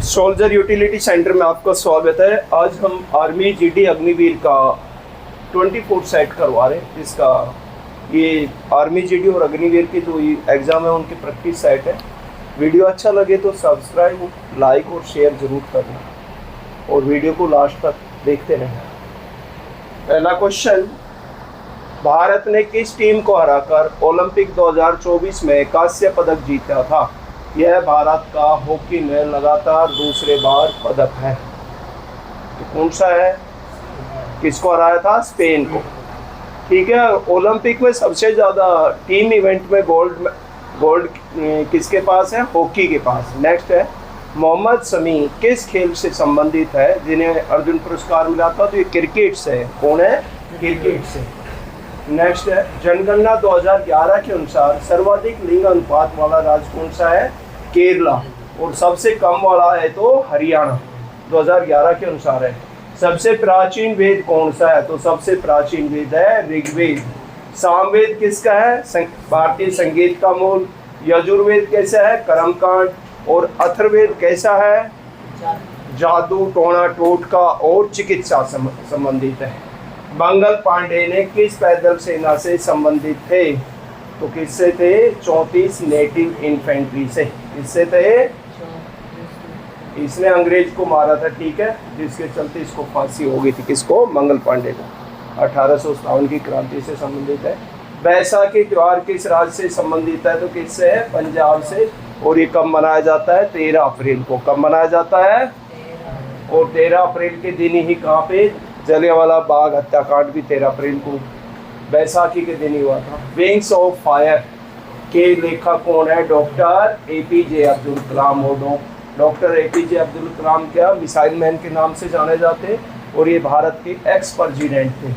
Soldier utility centre में आपका स्वागत है। आज हम आर्मी जीडी अग्निवीर का 24 सेट करवा रहे हैं। इसका ये आर्मी जीडी और अग्निवीर की जो एग्ज़ाम है उनकी प्रैक्टिस सेट है। वीडियो अच्छा लगे तो सब्सक्राइब, लाइक और शेयर ज़रूर करना और वीडियो को लास्ट तक देखते रहना। पहला क्वेश्चन, भारत ने किस टीम को हराकर ओलंपिक 2024 में कांस्य पदक जीता था? यह भारत का हॉकी में लगातार दूसरे बार पदक है। तो कौन सा है? किसको हराया था? स्पेन को। ठीक है। ओलंपिक में सबसे ज़्यादा टीम इवेंट में गोल्ड किसके पास है? हॉकी के पास। नेक्स्ट है, मोहम्मद शमी किस खेल से संबंधित है जिन्हें अर्जुन पुरस्कार मिला था? तो ये क्रिकेट से है। कौन है? क्रिकेट से। नेक्स्ट है, जनगणना 2011 के अनुसार सर्वाधिक लिंग अनुपात वाला राज्य कौन सा है? केरला। और सबसे कम वाला है तो हरियाणा, 2011 के अनुसार है। सबसे प्राचीन वेद कौन सा है? तो सबसे प्राचीन वेद है ऋग्वेद। सामवेद किसका है? भारतीय संगीत का मूल। यजुर्वेद कैसा है? कर्मकांड। और अथर्ववेद कैसा है? जादू, टोना टोटका और चिकित्सा संबंधित है। मंगल पांडे ने किस पैदल सेना से संबंधित थे? तो किससे थे? 34 नेटिव इन्फेंट्री से। किससे थे? इसने अंग्रेज को मारा था। ठीक है, जिसके चलते इसको फांसी हो गई थी। किसको? मंगल पांडे को। 1857 की क्रांति से संबंधित है। बैसाखी त्योहार किस राज्य से संबंधित है? तो किससे है? पंजाब से। और ये कब मनाया जाता है? 13 अप्रैल को। कब मनाया जाता है? और 13 अप्रैल के दिन ही कहाँ पे? जलियांवाला बाग हत्याकांड भी 13 अप्रैल को बैसाखी के दिन ही हुआ था। विंग्स ऑफ फायर के लेखक कौन है? Doctor APJ Abdul Kalam. और डॉक्टर एपीजे अब्दुल कलाम क्या मिसाइल मैन के नाम से जाने जाते और ये भारत के एक्स प्रेसिडेंट थे।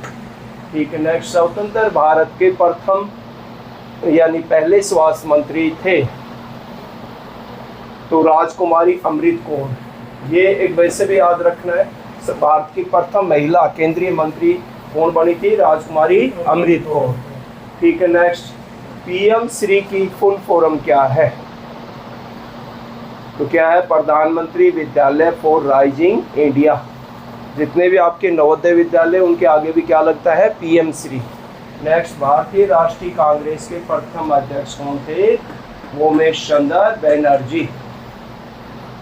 ठीक है। नेक्स्ट, स्वतंत्र भारत के प्रथम यानी पहले स्वास्थ्य मंत्री थे तो राजकुमारी अमृत कौर। ये एक वैसे भी याद रखना है, भारत की प्रथम महिला केंद्रीय मंत्री कौन बनी थी? राजकुमारी अमृत कौर। ठीक है। नेक्स्ट, पीएम श्री की फुल फॉर्म क्या है? तो क्या है? प्रधानमंत्री विद्यालय फॉर राइजिंग इंडिया। जितने भी आपके नवोदय विद्यालय उनके आगे भी क्या लगता है? पीएम श्री। नेक्स्ट, भारतीय राष्ट्रीय कांग्रेस के प्रथम अध्यक्ष कौन थे? उमेश चंद्र बनर्जी।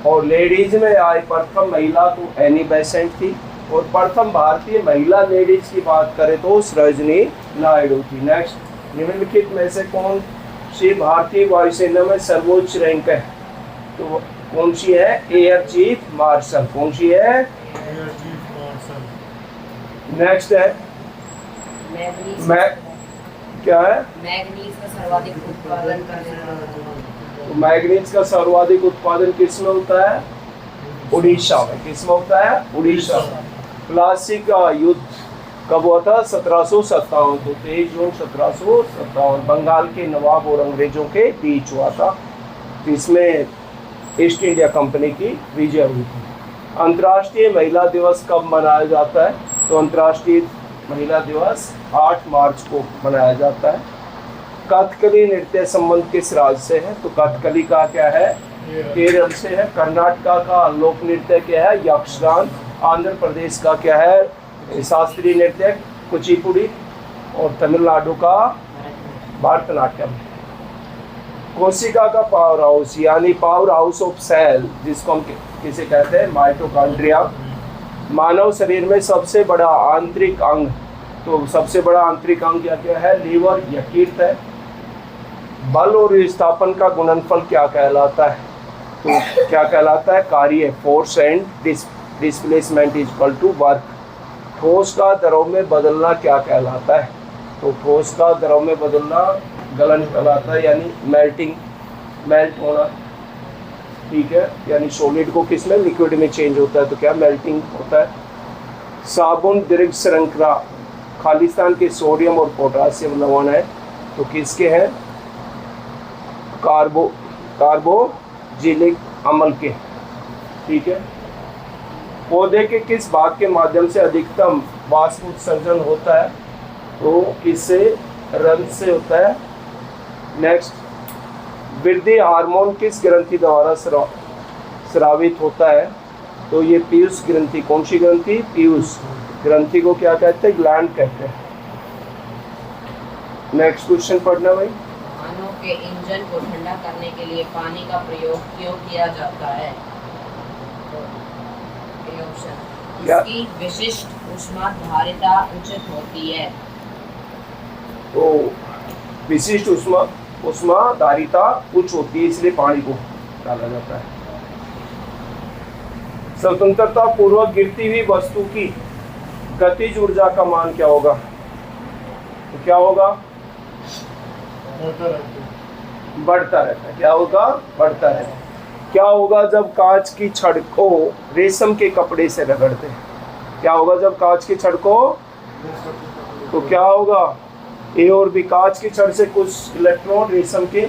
और लेडीज में आए प्रथम महिला तो एनी बेसेंट थी। और प्रथम भारतीय महिला लेडीज की बात करें तो सरोजिनी नायडू थी। नेक्स्ट, निम्नलिखित में से कौन सी भारतीय वायुसेना में सर्वोच्च रैंक है? तो कौन सी है? Air chief marshal. कौन सी है? Air chief marshal. नेक्स्ट है क्या है? मैग्नीज का सर्वाधिक उत्पादन तो मैग्नीज का सर्वाधिक उत्पादन किस में होता है? उड़ीसा में। किस में होता है? उड़ीसा। प्लासी का युद्ध कब हुआ था? 1757 को 23 जून 1757 बंगाल के नवाब और अंग्रेजों के बीच हुआ था। इसमें ईस्ट इंडिया कंपनी की विजय हुई थी। अंतर्राष्ट्रीय महिला दिवस कब मनाया जाता है? तो अंतर्राष्ट्रीय महिला दिवस 8 मार्च को मनाया जाता है। कथकली नृत्य संबंध किस राज्य से है? तो कथकली का क्या है? केरल से है। कर्नाटका का लोक नृत्य क्या है? यक्षगान। आंध्र प्रदेश का क्या है? शास्त्रीय नृत्य कुचिपुड़ी। और तमिलनाडु का भरतनाट्यम। कोशिका का पावर हाउस यानी पावर हाउस ऑफ सेल, जिसको हम किसे कहते हैं? माइटोकॉन्ड्रिया। मानव शरीर में सबसे बड़ा आंतरिक अंग, तो सबसे बड़ा आंतरिक अंग क्या क्या है? लीवर, यकृत है। बल और विस्थापन का गुणनफल क्या कहलाता है? तो क्या कहलाता है? कार्य, force and displacement is equal to work. ठोस का द्रव में बदलना क्या कहलाता है? तो ठोस का द्रव में बदलना गलन कहलाता है, यानी मेल्ट होना। ठीक है। यानी सॉलिड को किस में? लिक्विड में चेंज होता है तो क्या? मेल्टिंग होता है। साबुन दीर्घ श्रृंखला खालिस्तान के सोडियम और पोटासियम लवण है तो किसके हैं? कार्बोजिलिक अम्ल के। ठीक है। पौधे के किस भाग के माध्यम से अधिकतम वाष्प उत्सर्जन होता है? तो किससे? रंध्र से होता है। नेक्स्ट, वृद्धि हार्मोन किस ग्रंथि द्वारा स्रावित होता है, तो ये पीयूष ग्रंथि, कौन सी ग्रंथि? पीयूष ग्रंथि को क्या कहते हैं? ग्लैंड कहते हैं। नेक्स्ट क्वेश्चन पढ़ना भाई। वाहनों के इंजन को ठंडा करने के लिए पानी का प्रयोग क्यों किया जाता है? ये ऑप्शन, क्या? इसकी विशिष्ट ऊष्माधारिता उचित होती है। तो विशिष्ट ऊष्माधारिता उच्च होती है, इसलिए पानी को डाला जाता है। स्वतंत्रता पूर्वक गिरती हुई वस्तु की गतिज ऊर्जा का मान क्या होगा? तो क्या होगा? बढ़ता रहता है। क्या होगा? बढ़ता रहता है। क्या होगा जब कांच की छड़ को रेशम के कपड़े से रगड़ते हैं? क्या होगा जब कांच की छड़ को? तो क्या होगा? ए और बी, कांच की छड़ से कुछ इलेक्ट्रॉन रेशम के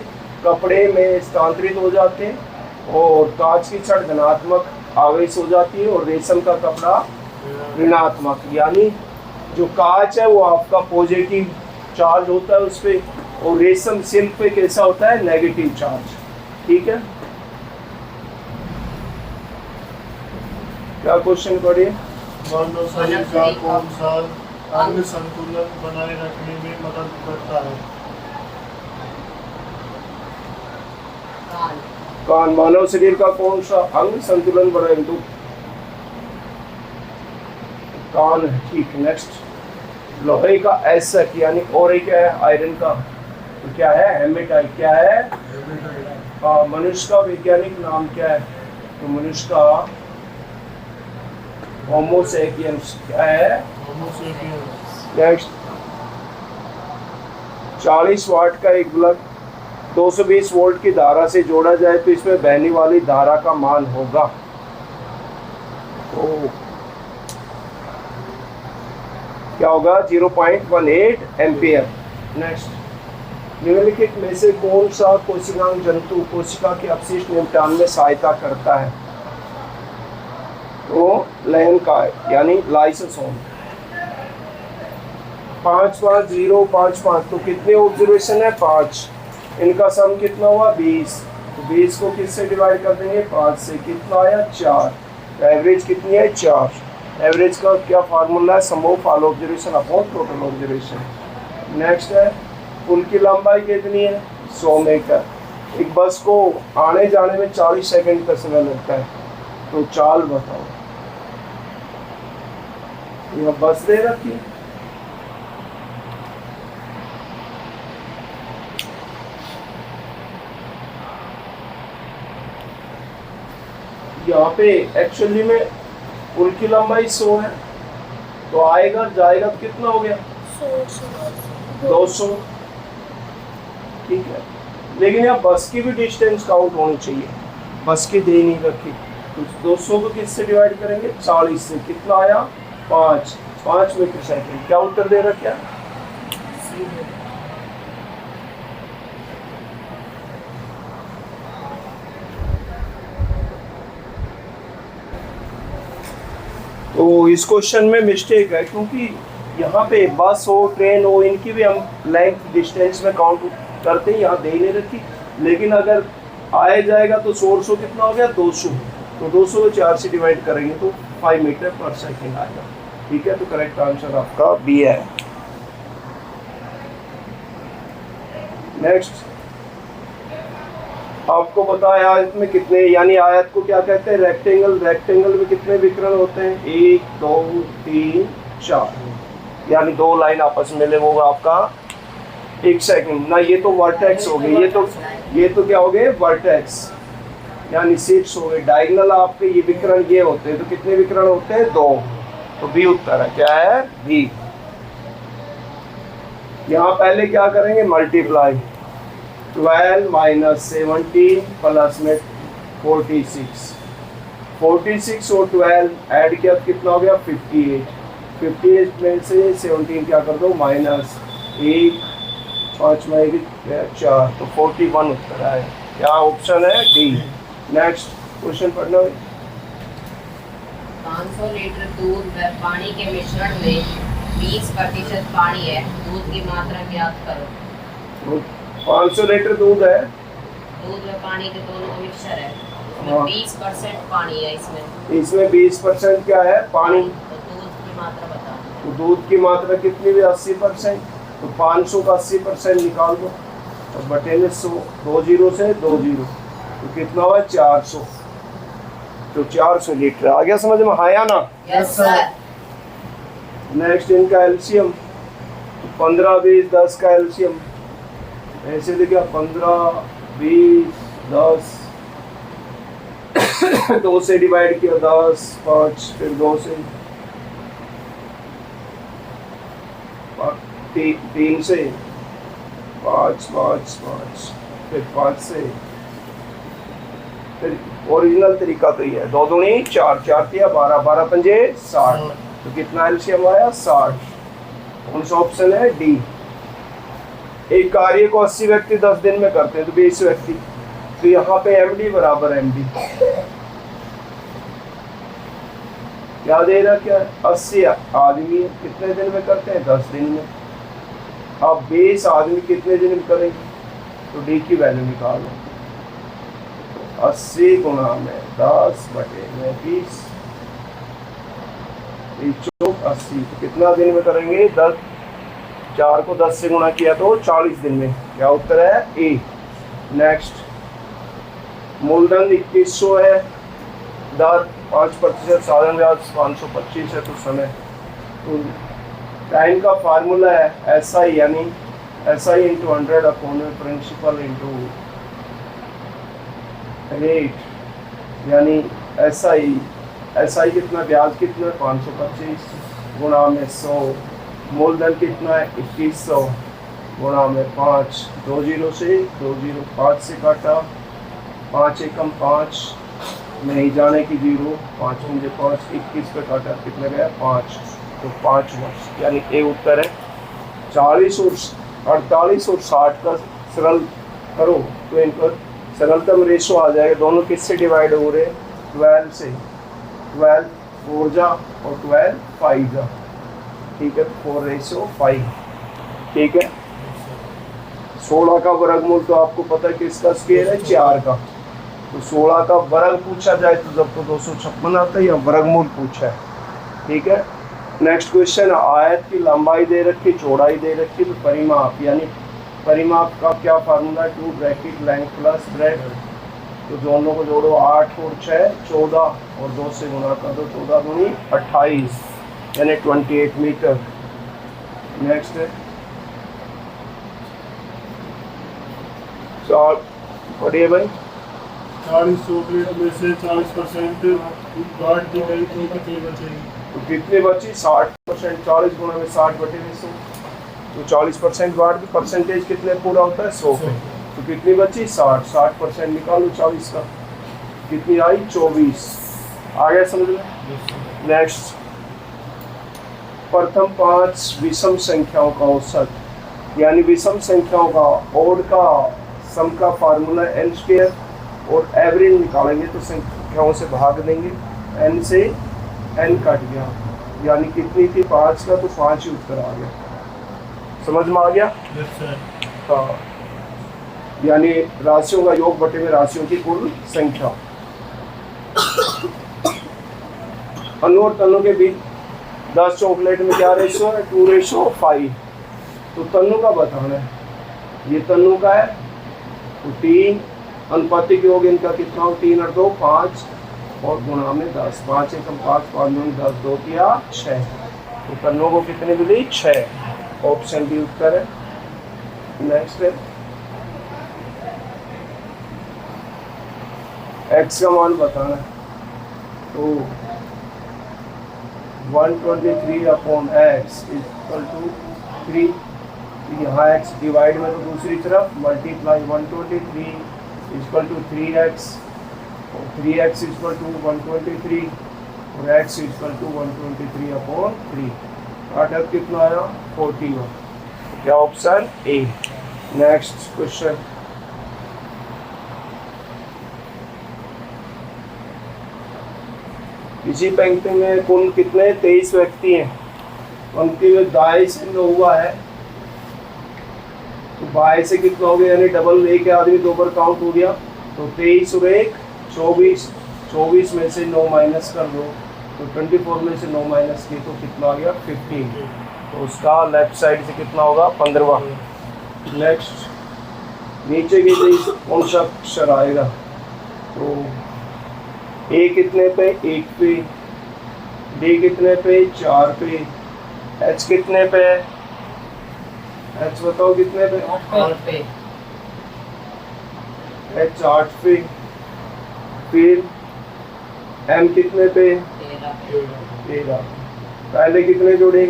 कपड़े में स्थानांतरित हो जाते हैं और कांच की छड़ धनात्मक आवेश हो जाती है और रेशम का कपड़ा ऋणात्मक, यानी जो कांच है वो आपका पॉजिटिव चार्ज होता है उस पे, और रेशम सिल्क पे कैसा होता है? Negative charge. ठीक है, क्या क्वेश्चन पढ़िए। मानव शरीर का कौन सा अंग संतुलन बनाए रखने में मदद करता है? कान। कान। मानव शरीर का कौन सा अंग संतुलन बनाए? तो कान है। ठीक, नेक्स्ट। लोहे का एसक यानी और क्या है? आयरन का, तो क्या है? हेमेटाइट। क्या है? मनुष्य का वैज्ञानिक नाम क्या है? तो मनुष्य का होमो सेपियंस। क्या है? होमो सेपियंस। नेक्स्ट। 40 वाट का एक बल्ब 220 वोल्ट की धारा से जोड़ा जाए तो इसमें बहने वाली धारा का मान होगा? तो क्या होगा? 0.18 एम्पियर। नेक्स्ट। निम्नलिखित में से कौन सा कोशिकांग जंतु कोशिका के अपशिष्ट निपटान में सहायता करता है? तो लयन का यानी लाइसोसोम। 55055, तो कितने ऑब्जर्वेशन है? 5। इनका सम कितना हुआ? 20। तो 20 को किससे डिवाइड कर देंगे? 5 से। कितना आया? 4। तो एवरेज कितनी है? 4। एवरेज का क्या फार्मूला है? Sum of all observation upon total observation. Next है, पुल की लंबाई कितनी है? 100 मीटर। एक बस को आने जाने में 40 सेकंड का समय लगता है, तो चाल बताओ। यह बस दे रखी है, यहाँ पे एक्चुअली में पुल की लंबाई 100 है, तो आएगा जाएगा तो कितना हो गया? 200। ठीक है, लेकिन यहाँ बस की भी डिस्टेंस काउंट होनी चाहिए, बस की दे नहीं रखी, तो 200 को किससे डिवाइड करेंगे? 40 से। कितना आया? 5 मीटर सेकंड। क्या उत्तर दे रखा है? तो इस क्वेश्चन में मिस्टेक है, क्योंकि यहाँ पे बस हो ट्रेन हो इनकी भी हम लेंथ डिस्टेंस में काउंट करते हैं, यहाँ दे नहीं रखी। लेकिन अगर आया जाएगा तो 100 कितना हो गया? 200। तो 200 को 4 से डिवाइड करेंगे तो 5 मीटर पर सेकेंड आएगा। ठीक है, तो करेक्ट आंसर आपका बी है। नेक्स्ट, आपको पता है आयत में कितने, यानी आयत को क्या कहते हैं? रेक्टेंगल। रेक्टेंगल में कितने विकर्ण होते हैं? 1 2 3 4, यानी 2 लाइन आपस में मिले, वो आपका 1 सेकंड ना। ये तो वर्टेक्स हो गए, ये तो क्या हो गए? वर्टेक्स, यानी 6 हो गए। डायगोनल आपके ये विकर्ण ये होते हैं, तो कितने विकर्ण होते हैं? 2। तो बी उत्तर है। क्या है? बी। यहाँ पहले क्या करेंगे? मल्टीप्लाई। 12 माइनस 17 प्लस में 46। 46 और 12 ऐड किया तो कितना हो गया? 58। 58 में से 17 क्या कर दो? माइनस 1, 5 में 4, तो 41 उत्तर है। क्या ऑप्शन है? डी। नेक्स्ट क्वेश्चन पढ़ना है। 500 लीटर दूध व पानी के मिश्रण में 20% पानी है, दूध की मात्रा ज्ञात करो। 500 लीटर दूध है, दूध व पानी के दोनों का मिक्सचर है, हाँ। 20% पानी है इसमें। इसमें 20% क्या है? पानी। तो दूध की मात्रा बता दो। तो दूध की मात्रा कितनी हुई? 80%। तो 500 का 80% निकाल दो और बटे में 100, 2 जीरो से 2 जीरो, तो कितना हुआ? 400। तो 400 लीटर आ गया समझ में? हाँ या ना? Yes sir. नेक्स्ट इनका एलसीएम 15 20 10 का एलसीएम ऐसे लिखा 15 20 10 2 से डिवाइड किया 10 5 फिर 2 से 3 से 5 5 5 फिर 5 से फिर ओरिजिनल तरीका तो ये है 2 दूनी 4 4 किया 12 12 पंजे 60। तो कितना एलसीएम आया? 60। कौन सा ऑप्शन है? डी। एक कार्य को 80 व्यक्ति 10 दिन में करते हैं तो 20 व्यक्ति, तो यहाँ पे एमडी बराबर एमडी क्या दे रहा? क्या 80 आदमी कितने दिन में करते हैं? 10 दिन में। अब 20 आदमी कितने दिन में करेंगे? तो डी की वैल्यू निकालो। 80 गुणा में 10 बटे में 20 80, तो कितना दिन में करेंगे? 10 4 को 10 से गुणा किया तो 40 दिन में। क्या उत्तर है? ए। नेक्स्ट मूलधन 2100 है, दर 5% साधारण ब्याज 525 है। तो समय तो टाइम का फार्मूला है SI यानी SI into 100 upon principal into rate यानी SI कितना? ब्याज कितना? 525 गुणा में 100। मूलधन कितना है? 2100 गुणा में 5। 2 जीरो से 2 जीरो 5 से काटा 5 एकम 5 नहीं जाने की जीरो 5 मुझे 5 21 पे काटा कितना गया? 5। तो 5 वर्ष यानी ए उत्तर है। 40 और 48 और 60 का सरल करो तो इनका सरलतम रेशो आ जाएगा। दोनों किससे डिवाइड हो रहे? 12 से। 12 4 जा और 12 5 जा, ठीक है, 4:5। ठीक है। 16 का वर्गमूल तो आपको पता है किसका स्क्वायर है? 4 का। तो 16 का वर्ग पूछा जाए तो जब तो 256 आता है, या वर्गमूल पूछा है। ठीक है। नेक्स्ट क्वेश्चन, आयत की लंबाई दे रखी, चौड़ाई दे रखी, तो परिमाप यानी परिमाप का क्या फार्मूला है? 2 ब्रैकेट लेंथ प्लस ब्रेथ। तो दोनों को जोड़ो 8 और 6 14 और 2 से गुणा कर दो 14 दूनी 28 यानी 28 मीटर। नेक्स्ट है पढ़िए भाई। 40 चॉकलेट में से 40% बांट दी गई तो कितनी बचेगी? तो कितनी बची? 60%। 40 गुणा में 60 बटे 100, तो 40% बांट दी। परसेंटेज कितने पूरा होता है? 100 पे। तो कितनी बची? 60। 60% निकालो 40 का, कितनी आई? 24। आ गया समझ में? नेक्स्ट, प्रथम 5 विषम संख्याओं का औसत यानी विषम संख्याओं का ओड का सम का फार्मूला n स्क्वायर, और एवरेज निकालेंगे तो संख्याओं से भाग देंगे, n से n कट गया यानी कितनी थी? 5 का, तो 5 ही उत्तर आ गया। समझ में आ गया? हाँ, यानी राशियों का योग बटे में राशियों की कुल संख्या। अणु और तनु के बीच 10 चॉकलेट में क्या रेशो है? 2:5। तो तनु का बताना है, ये तनु का है तो 3। अनुपातिक योग इनका कितना हो? 3 और 2 5 और गुणा में 10। 5 एकम 5 5 दूनी 10 2 किया 6। तो तनु को कितनी मिली? 6। ऑप्शन बी उत्तर है। नेक्स्ट है x का मान बताना है, तो 123 अपॉन x इक्वल टू 3। यहाँ x डिवाइड में तो दूसरी तरफ मल्टीप्लाई 123 इक्वल टू 3x, और 3x इक्वल टू 123 और x इक्वल टू 123 अपॉन 3। अटक कितना आया? 41। क्या ऑप्शन ए। नेक्स्ट क्वेश्चन, इसी पंक्ति में कुल कितने? 23 व्यक्ति हैं। पंक्ति में दाएं से हुआ है तो बाएं से कितना हो गया? यानी डबल, एक आदमी 2 बार काउंट हो गया, तो 23 और 1 24 में से 9 माइनस कर दो तो 24 में से 9 माइनस की तो कितना आ गया 15। तो उसका लेफ्ट साइड से कितना होगा 15। नेक्स्ट नीचे की तरफ कौन सा अक्षर आएगा? तो ए कितने पे? 1 पे। डी कितने पे? 4 पे। एच कितने पे? एच बताओ कितने पे? 8 पे। एच 8 पे। फिर एम कितने पे? 13। पहले कितने जोड़े?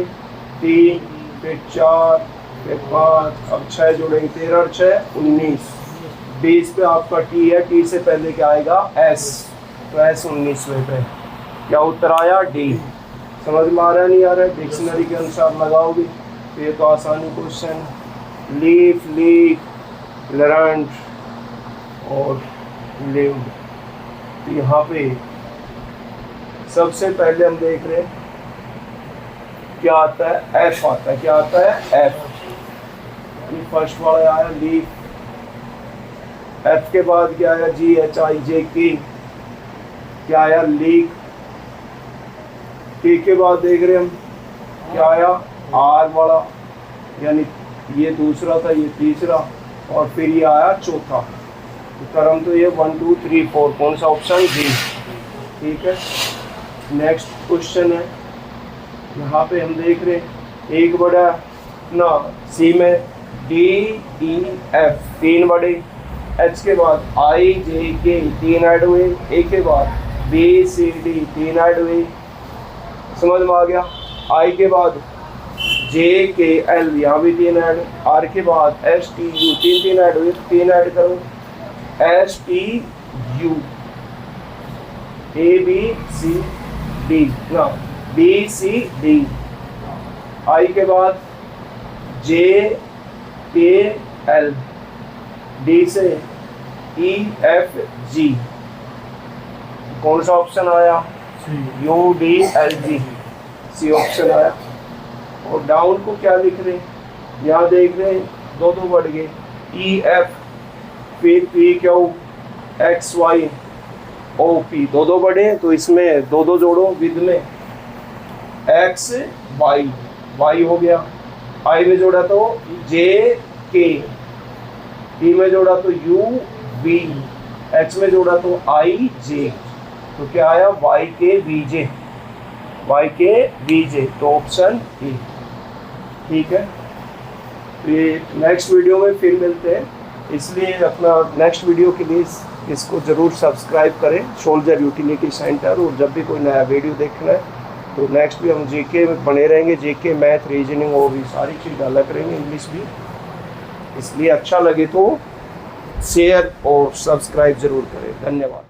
3, फिर 4, फिर 5, अब 6 जोड़ेंगे। 13 और 6 19। 20 पे आपका टी है, टी से पहले क्या आएगा? एस। तो एस 19वें पे। क्या उत्तर आया? डी। समझ में आ रहा है नहीं आ रहा है? डिक्शनरी के अनुसार लगाओगे तो ये तो आसानी क्वेश्चन। लीफ, लीक, लरंट और लिव्ड। तो यहाँ पे सबसे पहले हम देख रहे हैं क्या आता है? एफ आता है। क्या आता है? एफ। फर्स्ट वाला आया लीफ। एफ के बाद क्या आया? GHIJK। क्या आया? लीक। के बाद देख रहे हम क्या आया? आर वाला, यानी ये दूसरा था, ये तीसरा, और फिर ये आया चौथा। तो क्रम तो ये 1 2 3 4। कौन सा ऑप्शन? डी। ठीक है। नेक्स्ट क्वेश्चन है, यहाँ पे हम देख रहे हैं एक बड़ा ना सी में DEF 3 बड़े, एच के बाद IJK 3 ऐड हुए, ए के बाद BCD 3 ऐड हुए। समझ में आ गया? आई के बाद JKL, यहाँ भी 3 ऐड, आर के बाद STU 3 ऐड हुए, 3 ऐड करो। STU ABCD ना BCD। आई के बाद JKL, डी से EFG। कौन सा ऑप्शन आया? UDLG। सी ऑप्शन आया। और डाउन को क्या लिख रहे हैं? यहाँ देख रहे हैं 2 बढ़ गए। EF, फिर PQ, XY, OP 2 बढ़े, तो इसमें 2 जोड़ो विद में XY, Y हो गया। I में जोड़ा तो JK, T में जोड़ा तो UV, H में जोड़ा तो IJ। तो क्या आया? YKVJ। YKVJ। तो ऑप्शन ए। ठीक है। तो ये नेक्स्ट वीडियो में फिर मिलते हैं, इसलिए अपना नेक्स्ट वीडियो के लिए इसको ज़रूर सब्सक्राइब करें, सोल्जर यूटिलिटी सेंटर। और जब भी कोई नया वीडियो देखना है तो नेक्स्ट भी हम जीके में बने रहेंगे। जीके, मैथ, रीजनिंग और भी सारी चीज़ डाला करेंगे, इंग्लिश भी। इसलिए अच्छा लगे तो शेयर और सब्सक्राइब ज़रूर करें। धन्यवाद।